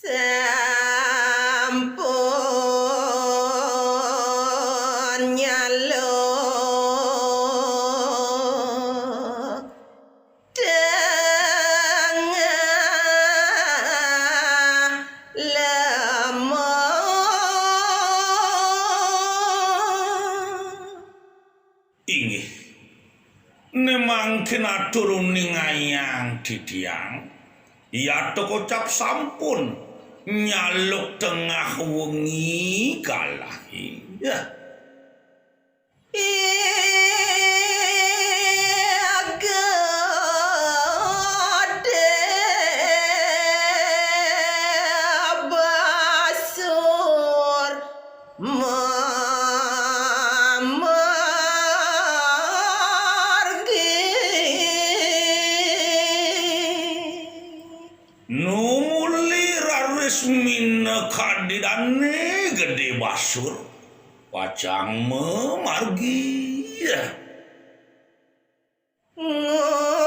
Sampun nyaluk tengah lemah. Inggih, nemangkin atur ningayang didiang, ya kocap sampun nyaluk tengah wengi kalahi. Ya. Numuli raresmin kadidane gede basur pacang memargi ya. Ngungsi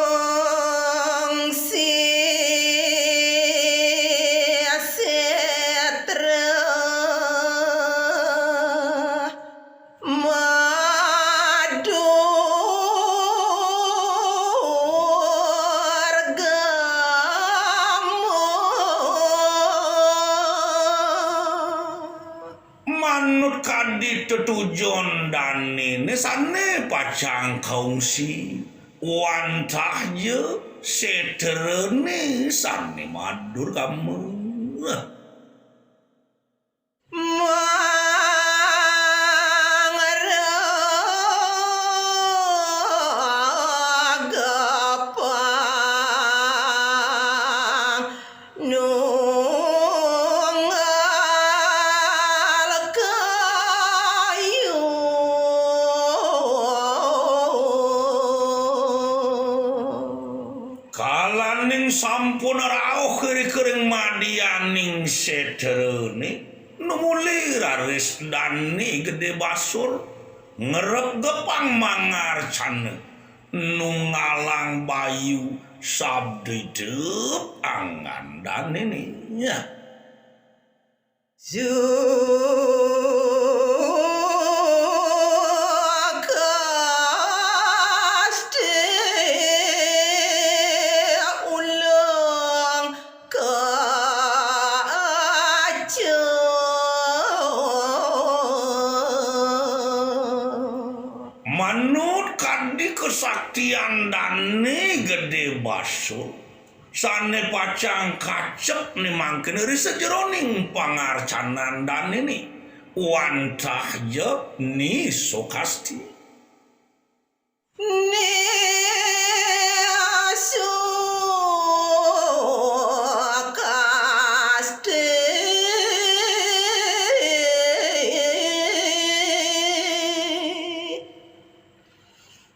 setra Manut kadi tetujon dan ini sane pacang kaungsi wantah je seterene sane madur kamu. Kalaning sampun rauh kering madianing seterene numuli raris dani gede basur ngerep gepang mangarcane nungalang bayu sabdi dep angan dan ini ya. Manut kadi kesaktian dani gede basur sane pacang kacep nih mangken ri sejeroning pangarcanan dan ini wantah je ni sokasti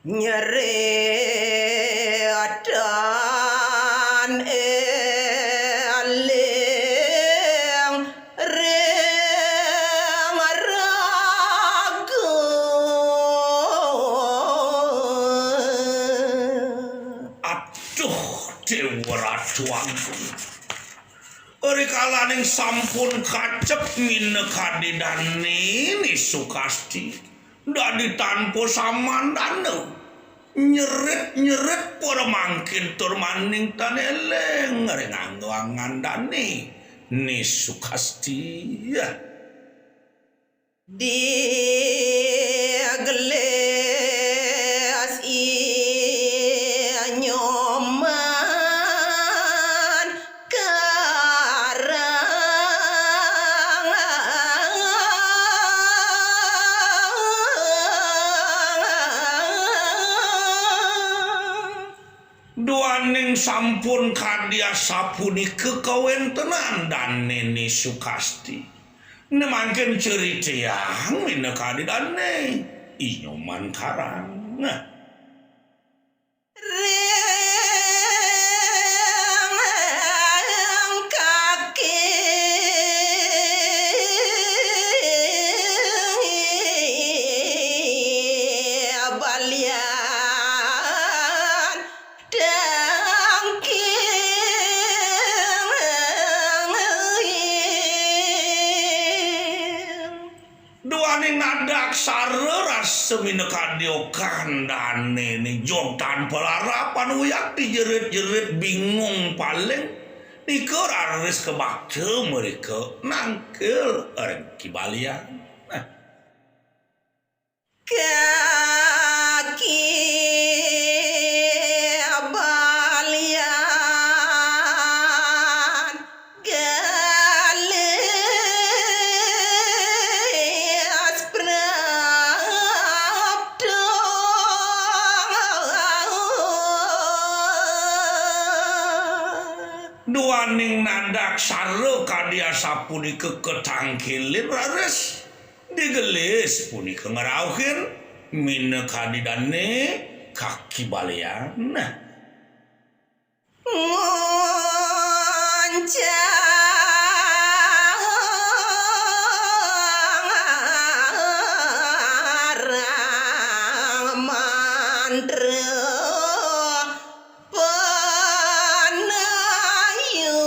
nyeretan eling reng raga aduh dewa ratu anggung ori kalaning sampun kacep mine kadidane ni sukasti dadi tanpa samandane nyeret para mangkin tur maning taneleng nganggo ngandane ni sukasti ya. Di gelas nyoman karang duaning sampun kadya sapunika kawentenan dan neni sukasti nemangken ceritiang mine kadidane inyoman karang nah. duaning nadak sareras semina kadiokan dane ni jog tanpa larapan uyak dijerit-jerit bingung paling nikor aris kebakce mereka nangkel orang kibalian kaki balian galis prapto duaning nadak sare kadia sapuni keketangkilin rares digelis puni kengerauhin mina kadidane kaki balian nah ngoncarang mandra penayu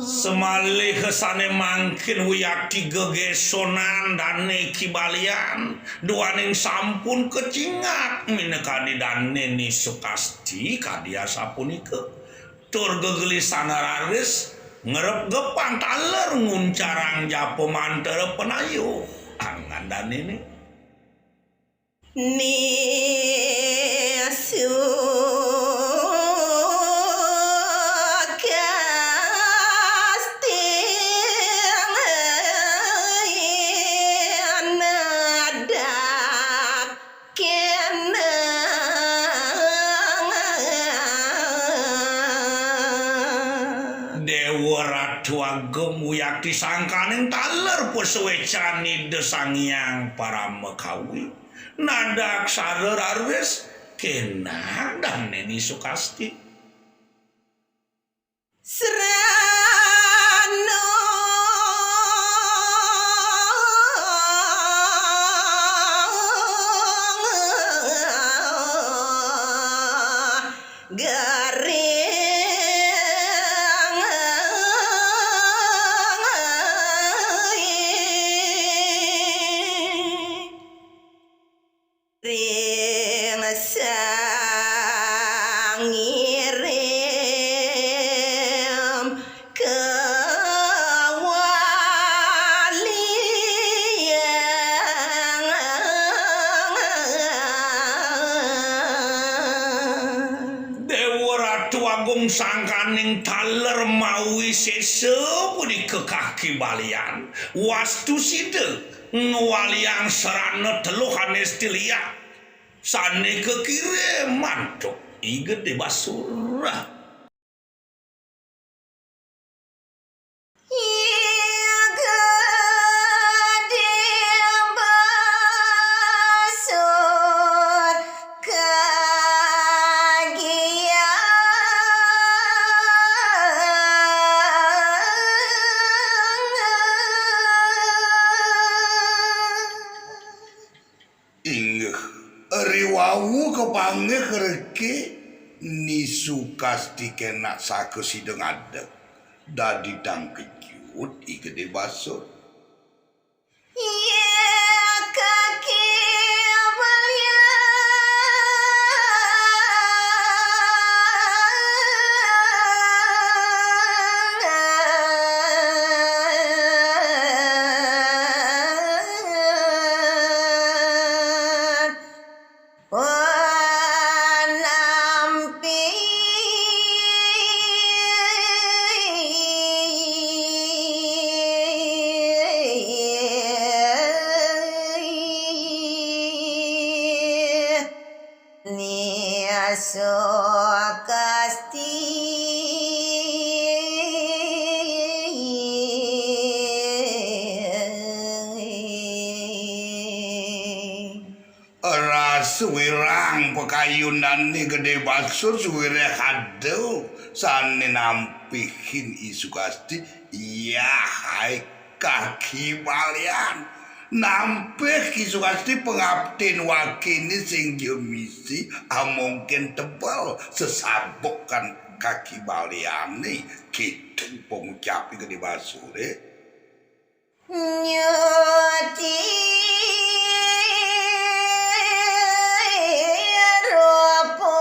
semalih kesane mangkin wiyaki gegesonan dan kibalian duaning sampun kecingat mina kadidane ni Sukasti kadia sapunika tur gegelisan raris ngerep gepang taler nguncarang japo mantere penayu angan dan ini Nesu Dewa Ratu Ageng wiyaki sangkaning taler pesuwecani desangyang para mekawi nadak sarer arwis kena dan Neni Sukasti Serano garing sangirim kewalian Dewa Ratu Agung sangkaning taler mawi sesepuni ke kaki balian wastu side ngwaliang serana teluhan estilia sane ke kiri mantuk igede basura riwawu kepanggih reki ni Sukasti kena sake sideng adek dadi dang kejut igede basur kaki Sukasti suwirang pekayunan ni gede basur suwire hadeu sane nampihin Sukasti iya hai kaki balian nampih Sukasti pengabdin wakini sing misi mungkin tebal sesabokan kaki baliane gitu pengucap Gede Basur nyuci rupa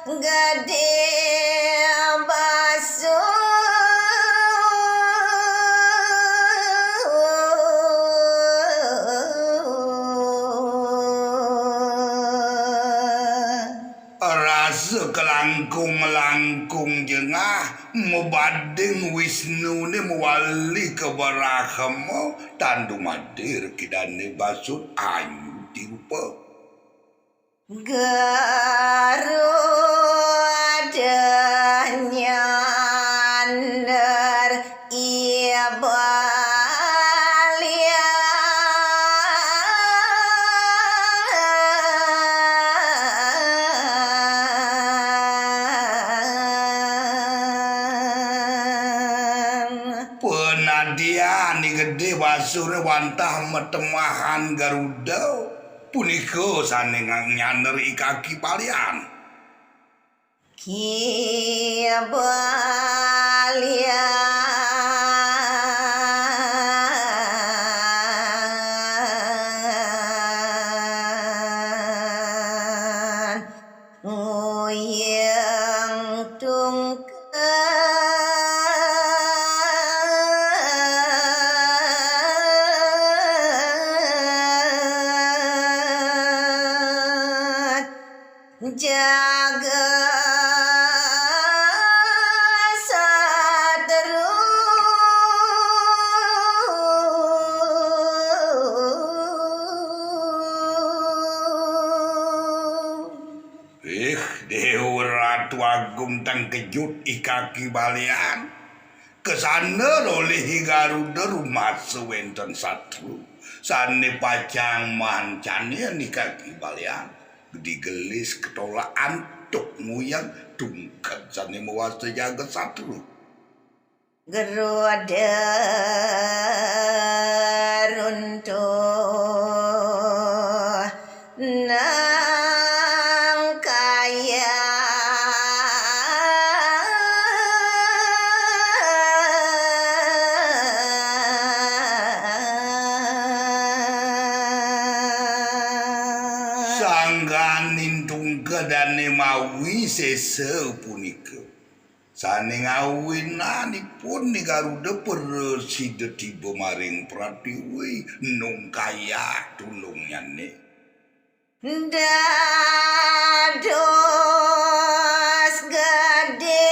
Gede rasa kelangkung jengah mubading Wisnu ni mewali keberahamo tandu madir kidane Basur anyu tirupa Garuda nyandar ia penadian ni Gede Basur wantah metemahan Garuda punika sane nyander kaki balian balian nguyang tungkat jaga Dewa Ratu Agung tang kejut kaki balian kesana oleh Garuda rumah sewenten satu sane pacang mancane ni kaki balian digelis ketolak antuk nguyang tungkat sane mewasta jaga satu Garuda runtuh nang kaya sangganin tungkat dane mawi sese punika sane ngawinanipun ni Garuda persida tiba maring Pratiwi nung kaya tulungnyane dados gede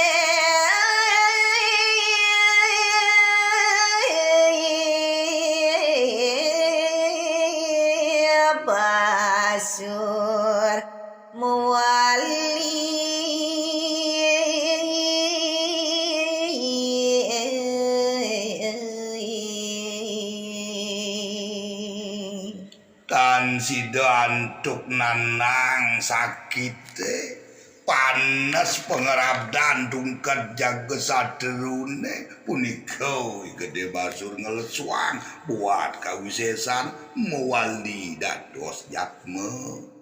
Basur tan sida antuk nanang sakite panas pengerabdan tungkat jaga saderune punika Gede Basur ngelesuang buat kawisesan mewali dados jatme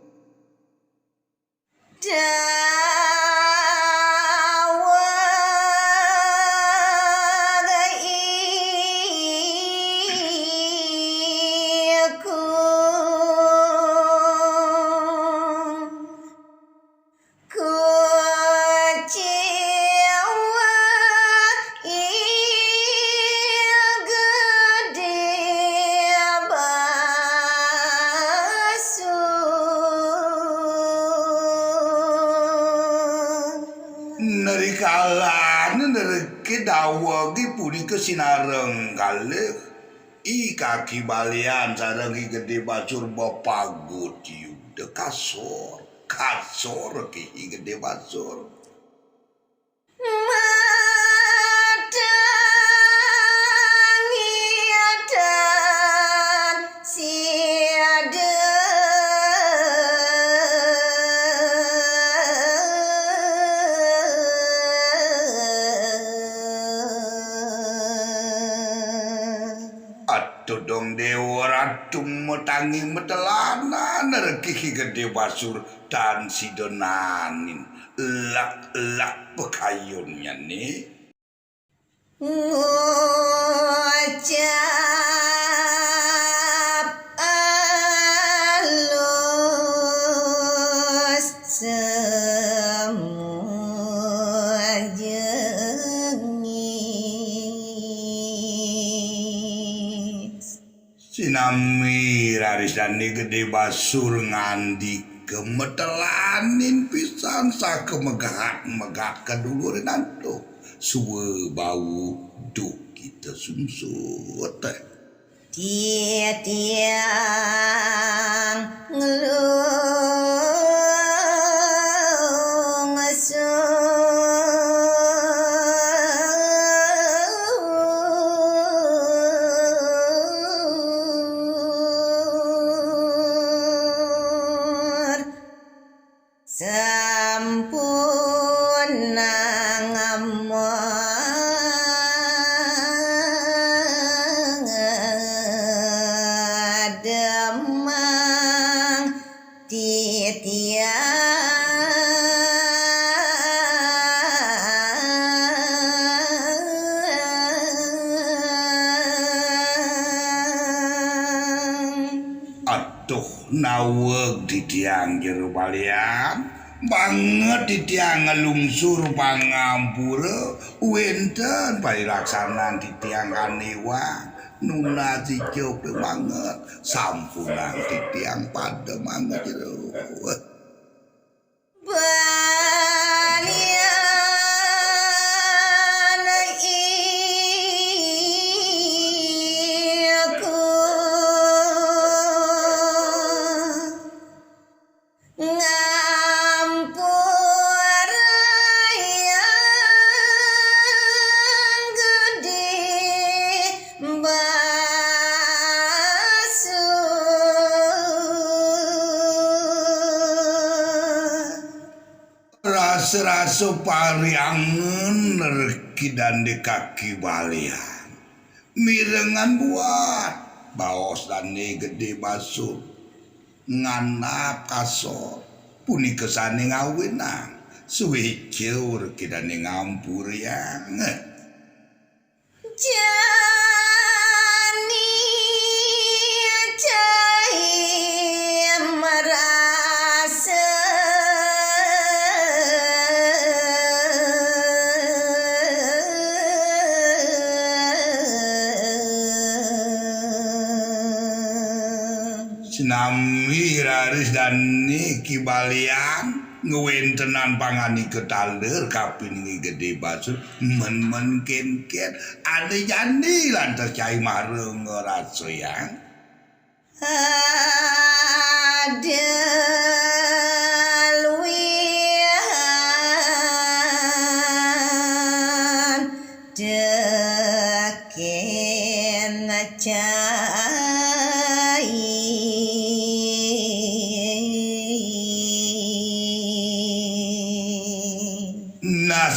Nerikalan nereke dawagi punika sinareng kalih kaki balian sareng Gede Basur bepagut yuda kasor ki Gede Basur Todong Dewa Ratu metangi metelana nereki Gede Basur dan si donanin lak pekayunnya nih. Ngucap alus semua jengis. Sinami raris dani gede basur ngandi kemetelanin pisan sakemegah kedulurin antuk suwe bau duk kita sumsut Tiang ngelung sur sampun demang titiang atuh naweg di tiang jero balian banget di tiang ngelungsur pangampura wenten parilaksanan di tiang kanewa nuna dicope banget sampunan di tiang pada banget jero balian iku ngampur yang gede basuh rasa pariangen nerki dan di kaki balian mirengan buat baos dan gede basuh nganap kasor puni kesane ngawinang suwe kiur kita ngampur yang jani cai merasa sinami raris dan niki balian ngewentenan pangani ketaler kapin gede basuh men ken ada jani lantas cai marung ngeraso yang ada luihan deken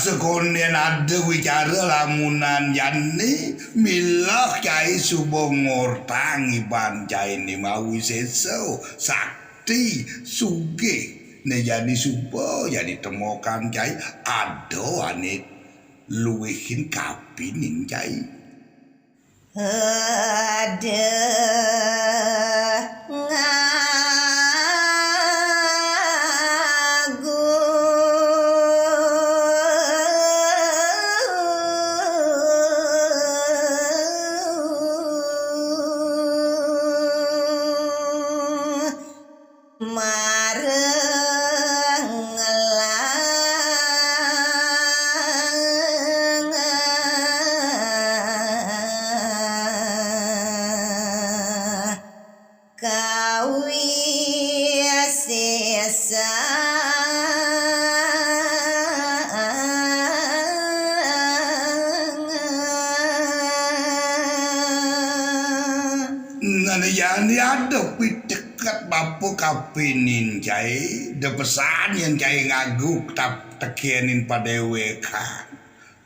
sekonden ada wicara lamunan jani milah cai subong ngortang iban cai ni mawi seso sakti suge ne jadi supo jadi temokan cai ado ane luwihin kapinin cai ada Yani ada dekat bapu kapinin cai de pesan yang cai ngaguk tap tekenin pada weka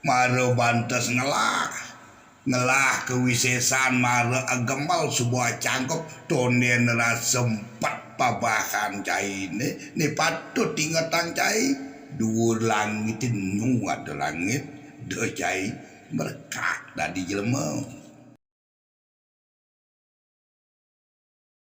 maro bantes ngelah kewisesan maro agemal sebuah cangkok tonen sempat pabahan cai ne patut ingetang cai dhuwur langit nuat langit de cai berkah tadi jelema